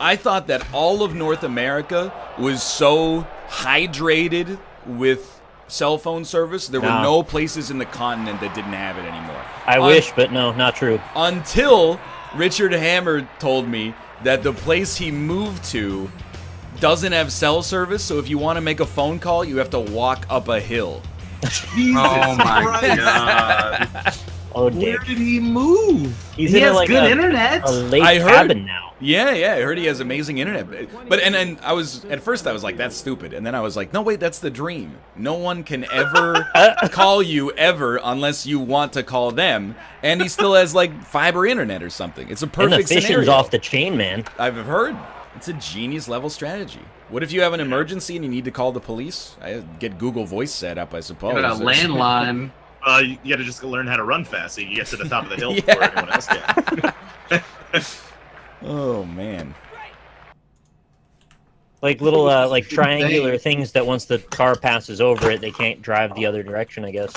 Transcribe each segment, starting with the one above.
I thought that all of North America was so hydrated with cell phone service. There were no places in the continent that didn't have it anymore. I wish, but no, not true. Until Richard Hammer told me that the place he moved to doesn't have cell service, so if you want to make a phone call, you have to walk up a hill. Oh my god. Oh, where did he move? He has like good internet. A lake cabin now. Yeah, I heard he has amazing internet. But and I was at first I was like, that's stupid, and then I was like, no wait, that's the dream. No one can ever call you ever unless you want to call them, and he still has like fiber internet or something. It's a perfect and the fishing's scenario. Off the chain, man. I've heard. It's a genius level strategy. What if you have an emergency and you need to call the police? I get Google Voice set up, I suppose. Got a landline. You got to just learn how to run fast so you get to the top of the hill before everyone else can. Oh man. Like little like triangular things that once the car passes over it, they can't drive the other direction, I guess.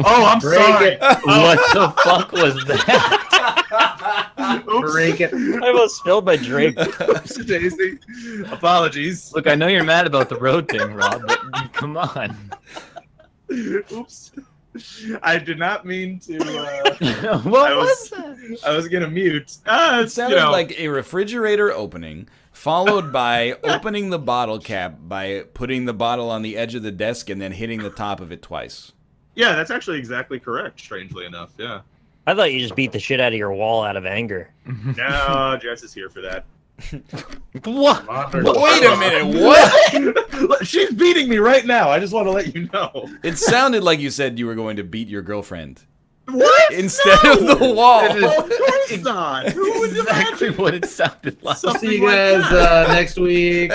Oh, I'm sorry. What the fuck was that? Oops. Break it. I almost spilled my drink. Oops, Daisy. Apologies. Look, I know you're mad about the road thing, Rob, but come on. Oops. I did not mean to. What was that? I was gonna mute. It sounded like a refrigerator opening, followed by opening the bottle cap by putting the bottle on the edge of the desk and then hitting the top of it twice. Yeah, that's actually exactly correct, strangely enough, yeah. I thought you just beat the shit out of your wall out of anger. No, Jess is here for that. What? Wait a minute, what? She's beating me right now, I just want to let you know. It sounded like you said you were going to beat your girlfriend. What? Instead of the wall. Of course not. Who would Exactly imagine? what it sounded like. Something See you like guys that. next week.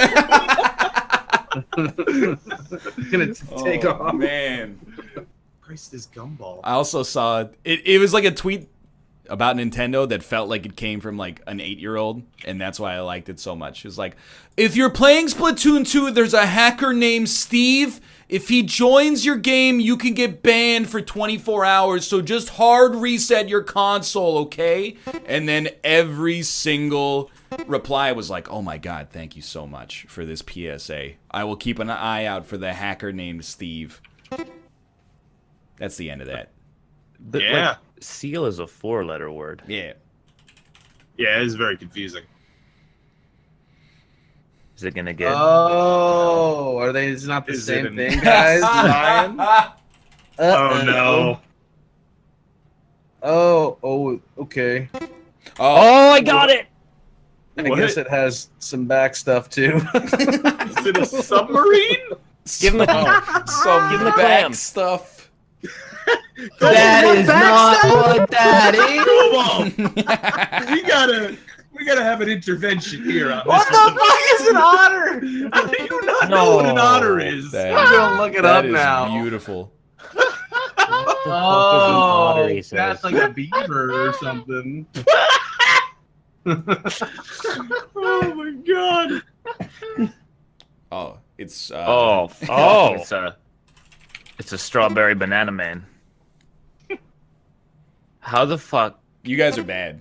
Gonna take Oh, off. man. Christ, this gumball. I also saw it was like a tweet about Nintendo that felt like it came from like an 8-year-old, and that's why I liked it so much. It's like, if you're playing Splatoon 2, there's a hacker named Steve. If he joins your game, you can get banned for 24 hours, so just hard reset your console, okay? And then every single reply was like, oh my god, thank you so much for this PSA. I will keep an eye out for the hacker named Steve. That's the end of that. Yeah. Like, seal is a 4-letter word. Yeah. Yeah, it's very confusing. Is it gonna get? Oh, are they? It's not the Is same it thing, guys. Ryan? Oh no. Oh, okay. Oh, I got it! I What? guess it has some back stuff too. Is it a submarine? Give him the, Some give him the back clam. stuff. That is not what that is. We gotta have an intervention here on What this. the fuck is an otter? How do you not know what an otter is? That I'm gonna look it that up is now. beautiful. Oh, he says. that's like a beaver or something. Oh my god. Oh, it's Oh, fuck. Oh. It's a strawberry banana man. How the fuck? you guys are bad.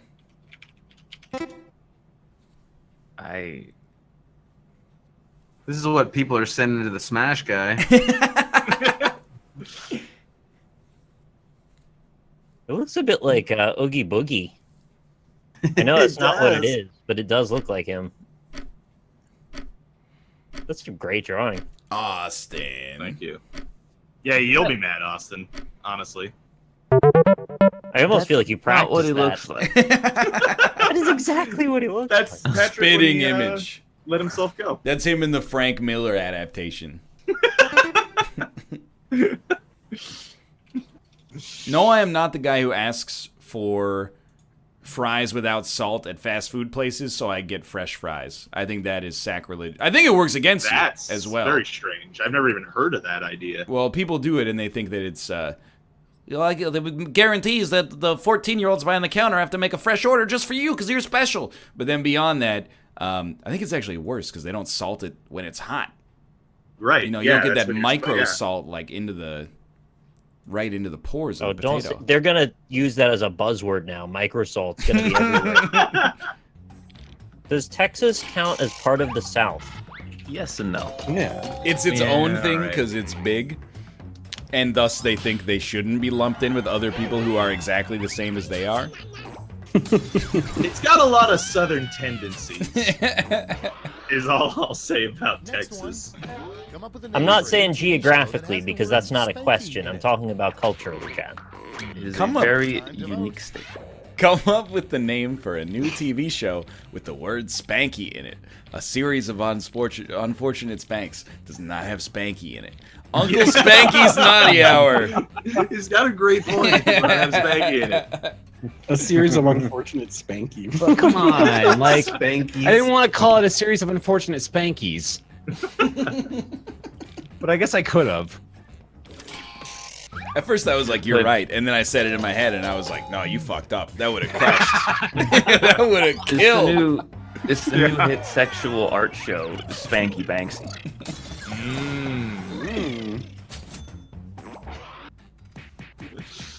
This is what people are sending to the Smash guy. It looks a bit like Oogie Boogie. I know that's not what it is, but it does look like him. That's a great drawing. Austin. Thank you. Yeah, you'll be mad, Austin. Honestly. I almost feel like you Not practiced what he that. looks like. That is exactly what he looks That's like. Patrick Spitting when he, image. Let himself go. That's him in the Frank Miller adaptation. No, I am not the guy who asks for fries without salt at fast food places, so I get fresh fries. I think that is sacrilege. I think it works against That's you as well. very strange. I've never even heard of that idea. Well, people do it and they think that it's like it guarantees that the 14-year-olds behind the counter have to make a fresh order just for you because you're special. But then beyond that, I think it's actually worse because they don't salt it when it's hot. Right. You know, you yeah, don't get that's that what you're micro yeah. salt like into the right into the pores of Oh, the don't. potato. They're gonna use that as a buzzword now. Microsalt's gonna be everywhere. Does Texas count as part of the South? Yes and no. Yeah. It's its Yeah, own thing right. because it's big, and thus they think they shouldn't be lumped in with other people who are exactly the same as they are. It's got a lot of southern tendencies. Is all I'll say about Texas. I'm not saying geographically because that's not a question. I'm talking about culturally, Chad. It is Come a up. very unique state. Come up with the name for a new TV show with the word Spanky in it. A series of unfortunate spanks does not have Spanky in it. Uncle Spanky's Naughty Hour. He's got a great point. But I have Spanky in it. A series of unfortunate spanky. But come on, like Spankies. I didn't want to call it a series of unfortunate spankies. But I guess I could have. At first I was like, you're But- right. And then I said it in my head and I was like, no, you fucked up. That would have crushed. That would have killed. It's the new hit sexual art show, Spanky Banksy.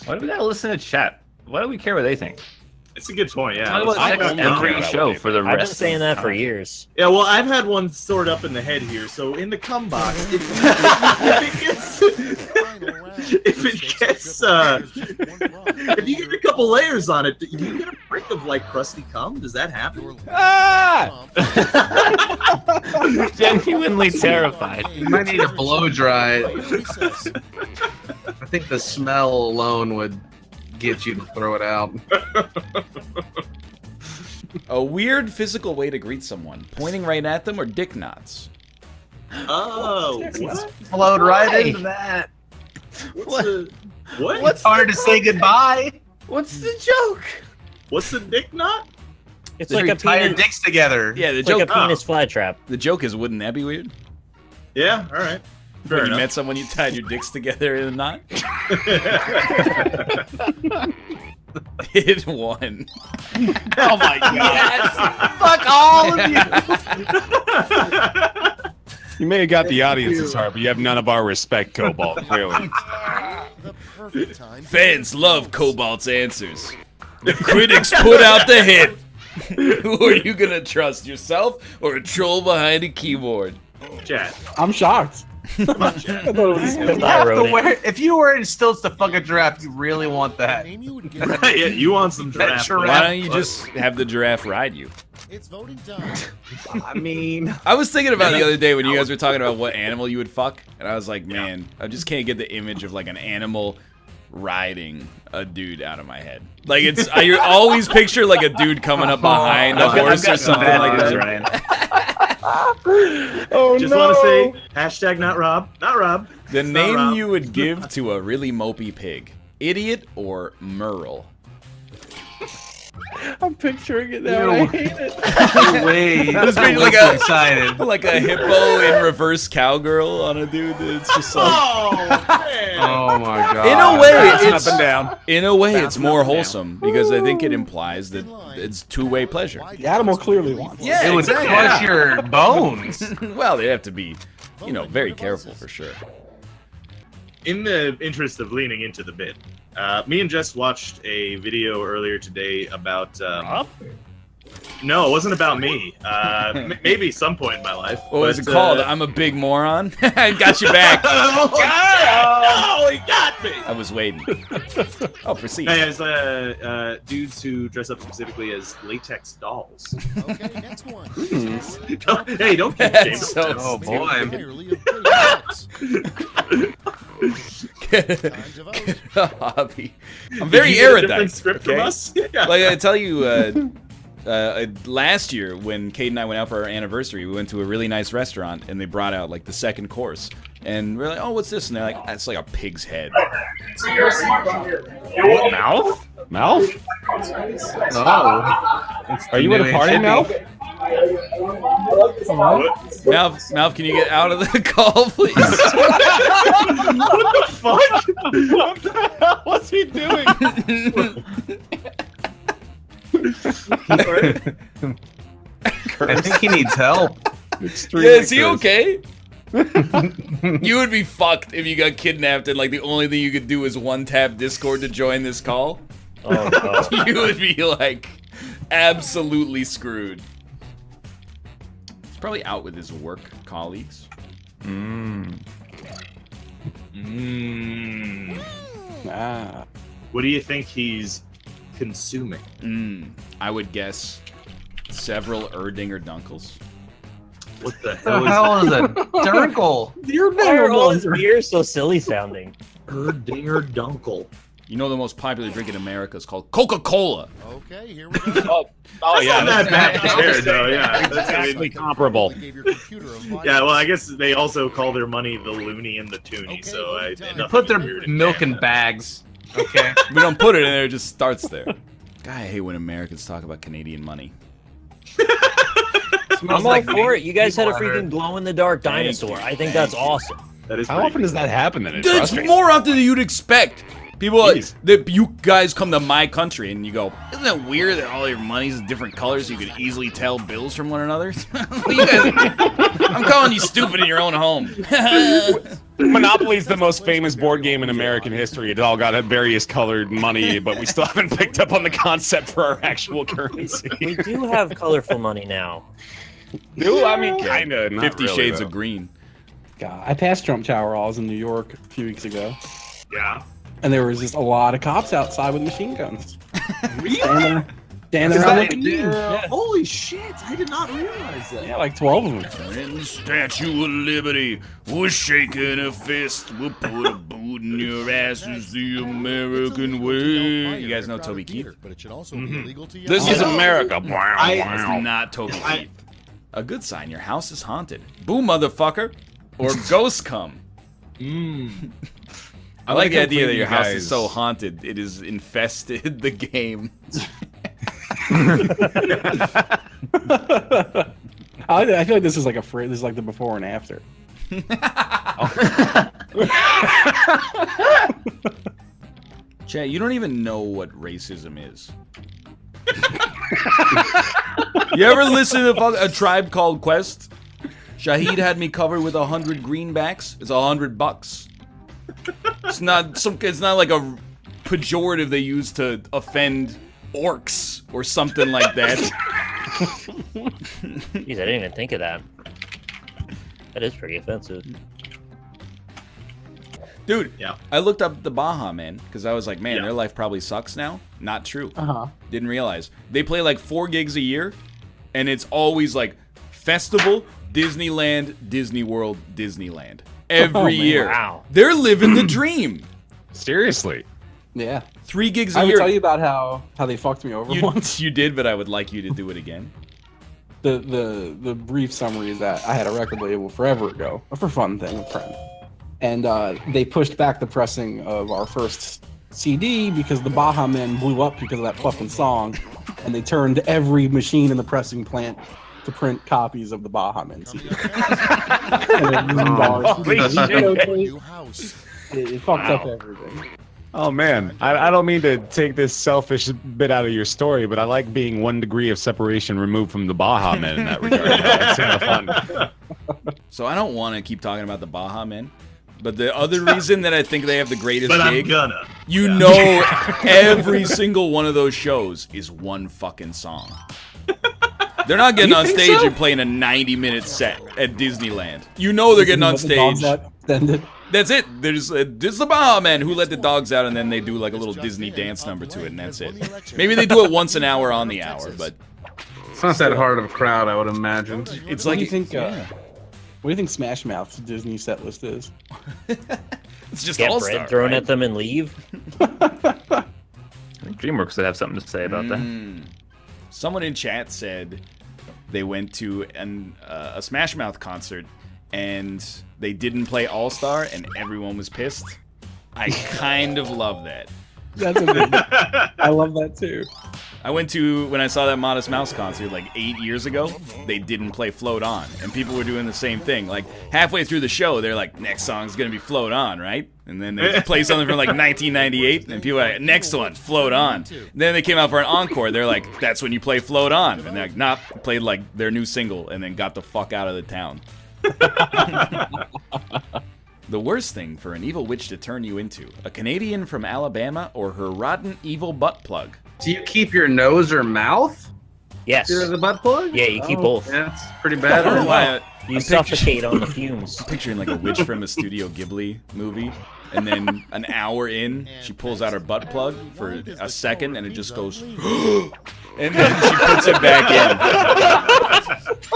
Why do we gotta listen to chat? Why do we care what they think? It's a good point, yeah. Talk about Let's sex talk about every that. show for the I've been rest. saying of that the for time. years. Yeah, well, I've had one stored up in the head here. So in the cum box, if you get a couple layers on it, do you get a prick of like crusty cum? Does that happen? Ah! Genuinely terrified. You might need to blow dry it. I think the smell alone would get you to throw it out. A weird physical way to greet someone. Pointing right at them or dick knots. Oh, what? Flowed right into that. What? What's hard to say goodbye? What's the joke? What's the dick knot? It's They like a tie your penis. dicks together. Yeah, the It's like joke. a penis flytrap. The joke is, wouldn't that be weird? Yeah, all right. Fair When you enough. met someone, you tied your dicks together in a knot. It won. Oh my god! Fuck all of you. You may have got the audience's heart, but you have none of our respect, Cobalt, clearly. Fans love Cobalt's answers. The critics put out the hit. Who are you gonna trust, yourself or a troll behind a keyboard? Chat. I'm shocked. Come on, chat. I thought it was You Cobalt. have wrote to it. wear, if you were in stilts to fuck a giraffe, you really want that. Yeah, you want some giraffe? giraffe. Why don't you just have the giraffe ride you? It's voting time. I mean, I was thinking about it the other day when you guys were talking about what animal you would fuck, and I was like, man, I just can't get the image of like an animal riding a dude out of my head. Like it's, I always picture like a dude coming up behind a horse or something like that. Ryan. Oh, Just no. want to say hashtag not Rob, not Rob. The It's not name Rob. you would give to a really mopey pig: Idiot or Merle? I'm picturing it now. I hate it. wait. I was I'm being like so a- excited. Like a hippo in reverse cowgirl on a dude. It's just like, Oh man. Oh my god. in a way, Bouncing it's up and down. in a way it's Bouncing more up and down. wholesome because I think it implies that it's two-way pleasure. The animal clearly wants it. Yeah, It would exactly. crush your bones. Well, they have to be, you know, very careful for sure. In the interest of leaning into the bit, me and Jess watched a video earlier today about. No, it wasn't about me. Maybe some point in my life. What was it but, called? I'm a big moron. I got you back. Oh, God! No, he got me. I was waiting. Oh, proceed. Hey, as dudes who dress up specifically as latex dolls. Okay, next one. Hey, don't keep That's shaming so us. Oh boy. Entirely of great Time to vote. Hobby. I'm Did very you get a erudite. different script from okay? us? Yeah. Like I tell you, last year when Kate and I went out for our anniversary, we went to a really nice restaurant and they brought out like the second course. And we're like, oh, what's this? And they're like, that's like a pig's head. Mouth? Mouth? Oh. It's Are the you at new a party, hippie. Mouth? Mouth, can you get out of the call, please? What's he doing? I think he needs help. Yeah, is he okay? You would be fucked if you got kidnapped and like the only thing you could do is one tap Discord to join this call. Oh, no. You would be like absolutely screwed. He's probably out with his work colleagues. Ah. What do you think he's consuming? I would guess several Erdinger Dunkels. What the The hell is hell is a Durkle? Why are all his beers so silly sounding? Erdinger Dunkel? You know the most popular drink in America is called Coca-Cola. Okay, here we go. Oh yeah, Not that bad that's compared, though. Yeah, that's, I exactly mean, comparable. Gave your computer a virus. yeah. Well, I guess they also call their money the loony and the toonie. Okay, So well I done. nothing Put their weird in milk in Canada. bags. Okay. We don't put it in there; it just starts there. God, I hate when Americans talk about Canadian money. I'm all for it. You guys had a freaking glow-in-the-dark dinosaur. I think that's awesome. That is How pretty often does that happen? Then it's That's frustrating. more often than you'd expect. People, Jeez. you guys come to my country and you go, isn't that weird that all your money's different colors so you could easily tell bills from one another? You guys, I'm calling you stupid in your own home. Monopoly's the most famous board game in American history. It all got various colored money, but we still haven't picked up on the concept for our actual currency. We do have colorful money now. Do I mean kinda? 50 Shades of Green. God, I passed Trump Tower while I was in New York a few weeks ago, Yeah. and there was just a lot of cops outside with machine guns. Really? Standing around looking mean. Yeah. Holy shit! I did not realize that. Yeah, like 12 of them. And the Statue of Liberty was shaking a fist. We'll put a boot in your ass is the American way. You guys know Toby Keith? But it should also be illegal to This is America. It's not Toby Keith. A good sign, your house is haunted. Boom, motherfucker. Or ghosts come. I like the idea that your house is so haunted, it has infested the game. I feel like this is like this is like the before and after. Chat, you don't even know what racism is. You ever listen to A Tribe Called Quest? Shahid had me covered with 100 greenbacks. It's $100. It's not like a pejorative they use to offend orcs or something like that. Jeez, I didn't even think of that. That is pretty offensive. Dude, Yeah. I looked up the Baja Man because I was like, man, Yeah. their life probably sucks now. Not true. Uh-huh. Didn't realize. They play like 4 gigs a year, and it's always like festival, Disneyland, Disney World, Disneyland. Every man. year. Wow. They're living the dream. Seriously. Yeah. 3 gigs a I would year. tell you about how they fucked me over once. You did, but I would like you to do it again. The brief summary is that I had a record label forever ago, a for fun thing, a friend, and they pushed back the pressing of our first CD because the Baja Men blew up because of that fucking song, and they turned every machine in the pressing plant to print copies of the Baja Men CD. New house. It fucked up everything. Oh man, I don't mean to take this selfish bit out of your story, but I like being 1 degree of separation removed from the Baja Men in that regard. That's kind of fun. So I don't want to keep talking about the Baja Men, but the other reason that I think they have the greatest But I'm gig, gonna. you know, every single one of those shows is one fucking song. They're not getting on stage and playing a 90-minute set at Disneyland. You know they're getting on stage. That's it. There's the Baja Men who let the dogs out, and then they do like a little Disney dance number to it, and that's it. Maybe they do it once an hour on the hour, but It's not that hard of a crowd, I would imagine. it's What like do you think? yeah. What do you think Smash Mouth's Disney set list is? It's just Get all bread thrown at them and leave. I think DreamWorks would have something to say about that. Someone in chat said they went to a Smash Mouth concert and they didn't play All Star and everyone was pissed. I kind of love that. That's a good. I love that too. I went to, when I saw that Modest Mouse concert like 8 years ago, they didn't play Float On, and people were doing the same thing. Like, halfway through the show, they're like, next song's gonna be Float On, right? And then they play something from like 1998, and people are like, next one, Float On. And then they came out for an encore, they're like, that's when you play Float On. And they're like, nah, played like their new single, and then got the fuck out of the town. The worst thing for an evil witch to turn you into: a Canadian from Alabama or her rotten evil butt plug. Do you keep your nose or mouth Yes. through the butt plug? Yeah, you keep both. Yeah, it's pretty I bad. don't know why. You I'm suffocate on the fumes. Picturing like a witch from a Studio Ghibli movie, and then an hour in, she pulls out her butt plug for a second, and it just goes, and then she puts it back in.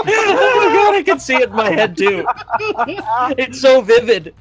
Oh my god, I can see it in my head too. It's so vivid.